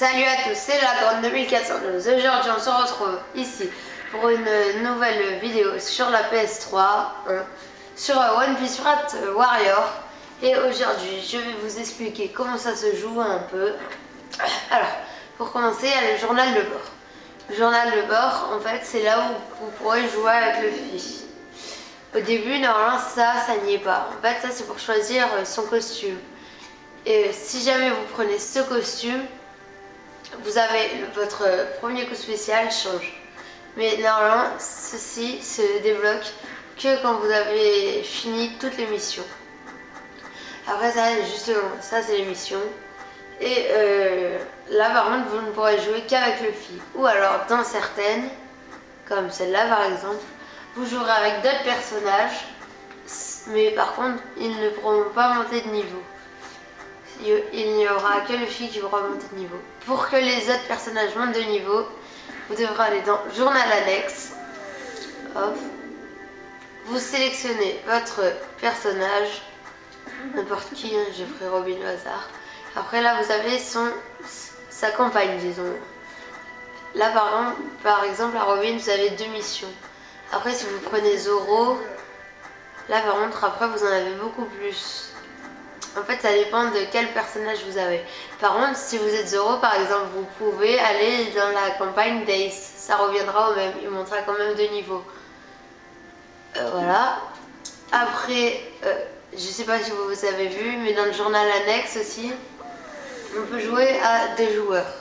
Salut à tous, c'est la grande 2412. Aujourd'hui on se retrouve ici pour une nouvelle vidéo sur la PS3 sur One Piece Pirate Warrior. Et aujourd'hui je vais vous expliquer comment ça se joue un peu. Alors pour commencer, il y a le journal de bord. Le journal de bord, en fait, c'est là où vous pourrez jouer avec le Luffy. Au début, normalement ça n'y est pas. En fait, ça c'est pour choisir son costume. Et si jamais vous prenez ce costume, vous avez votre premier coup spécial change. Mais normalement, ceci se débloque que quand vous avez fini toutes les missions. Après ça, justement, ça c'est les missions. Et là par contre, vous ne pourrez jouer qu'avec Luffy. Ou alors dans certaines, comme celle-là par exemple, vous jouerez avec d'autres personnages. Mais par contre, ils ne pourront pas monter de niveau. Il n'y aura que Luffy qui pourra monter de niveau. Pour que les autres personnages montent de niveau, vous devrez aller dans Journal annexe. Hop. Vous sélectionnez votre personnage, n'importe qui, hein, j'ai pris Robin au hasard. Après là, vous avez sa campagne, disons. Là par exemple, à Robin, vous avez 2 missions. Après, si vous prenez Zoro, là par contre, après vous en avez beaucoup plus. En fait, ça dépend de quel personnage vous avez. Par contre, si vous êtes Zoro, par exemple, vous pouvez aller dans la campagne d'Ace. Ça reviendra au même. Il montera quand même 2 niveaux. Voilà. Après, je sais pas si vous avez vu, mais dans le journal annexe aussi, on peut jouer à 2 joueurs.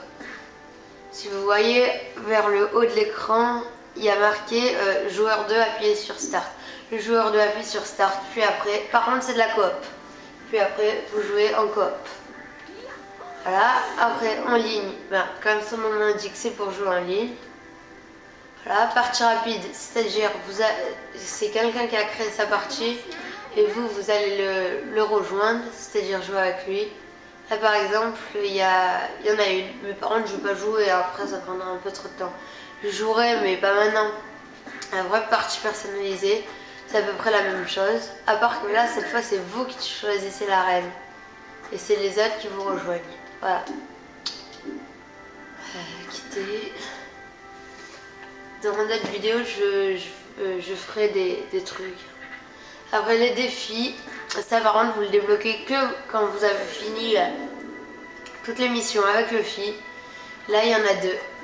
Si vous voyez vers le haut de l'écran, il y a marqué joueur 2, appuyez sur Start. Le joueur 2 appuie sur Start, puis après, par contre, c'est de la coop. Puis après, vous jouez en coop. Voilà. Après, en ligne, comme son nom l'indique, c'est pour jouer en ligne. Voilà. Partie rapide, c'est-à-dire c'est quelqu'un qui a créé sa partie et vous allez le rejoindre, c'est-à-dire jouer avec lui. Là, par exemple, il y en a une. Mais par contre, je ne vais pas jouer. Après, ça prendra un peu trop de temps. Je jouerai, mais pas maintenant. La vraie partie personnalisée. C'est à peu près la même chose, à part que là, cette fois, c'est vous qui choisissez la reine. Et c'est les autres qui vous rejoignent. Voilà. Quitter. Dans une autre vidéo, je ferai des trucs. Après, les défis, ça par contre, vous le débloquez que quand vous avez fini toutes les missions avec Luffy. Là, il y en a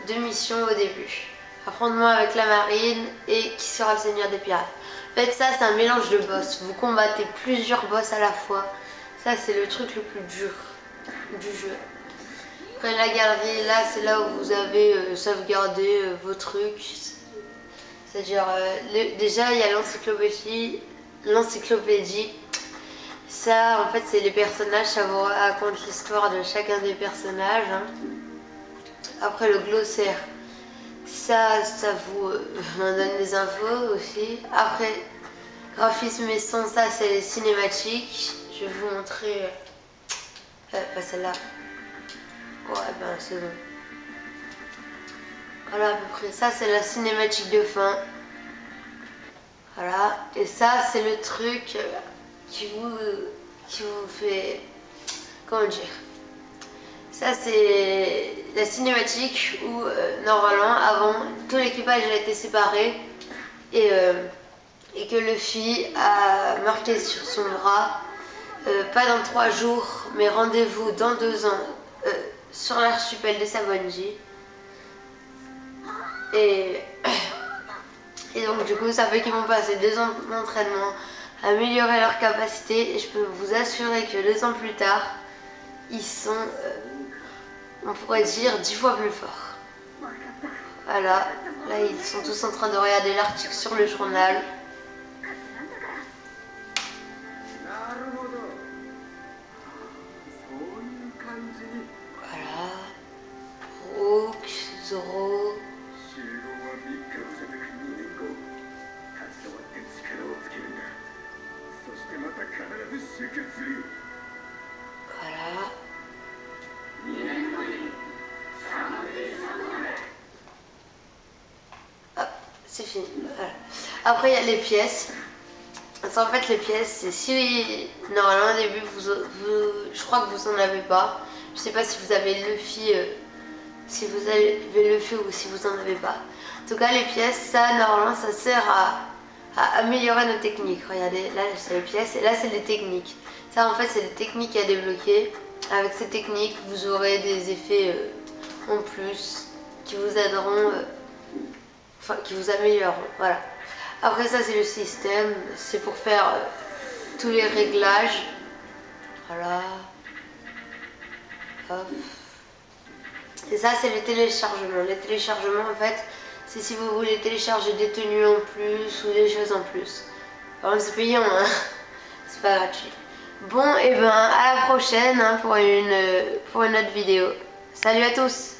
2 missions au début. Affrontement avec la marine et qui sera le seigneur des pirates. En fait, ça, c'est un mélange de boss. Vous combattez plusieurs boss à la fois. Ça, c'est le truc le plus dur du jeu. Après, la galerie, là, c'est là où vous avez sauvegardé vos trucs. C'est-à-dire, déjà, il y a l'encyclopédie. Ça, en fait, c'est les personnages. Ça vous raconte l'histoire de chacun des personnages. Hein. Après, le glossaire. Ça vous donne des infos aussi. Après, graphisme et son, ça c'est les cinématiques. Je vais vous montrer. Pas celle-là. Ouais, c'est bon. Voilà, à peu près. Ça, c'est la cinématique de fin. Voilà. Et ça, c'est le truc qui vous fait. Comment dire? Ça, c'est la cinématique où, normalement, avant, tout l'équipage a été séparé et que Luffy a marqué sur son bras, pas dans 3 jours, mais rendez-vous dans 2 ans sur l'archipel des Sabonji. Et donc, du coup, ça fait qu'ils vont passer 2 ans d'entraînement, améliorer leur capacité, et je peux vous assurer que 2 ans plus tard, ils sont, on pourrait dire, 10 fois plus forts. Voilà, là ils sont tous en train de regarder l'article sur le journal. Voilà, Brook, Zoro. Voilà. Hop, c'est fini. Voilà. Après, il y a les pièces. En fait, les pièces, c'est si normalement au début, je crois que vous en avez pas. Je sais pas si vous avez Luffy si vous avez le fait ou si vous en avez pas. En tout cas, les pièces, ça, normalement, ça sert à améliorer nos techniques. Regardez, là, c'est les pièces et là, c'est les techniques. Ça, en fait, c'est les techniques à débloquer. Avec ces techniques, vous aurez des effets en plus qui vous aideront, enfin, qui vous amélioreront. Voilà. Après, ça, c'est le système. C'est pour faire tous les réglages. Voilà. Hop. Et ça, c'est les téléchargements. Les téléchargements, en fait, c'est si vous voulez télécharger des tenues en plus ou des choses en plus. Par contre, c'est payant, hein. C'est pas gratuit. Bon, et ben, à la prochaine hein, pour une autre vidéo. Salut à tous!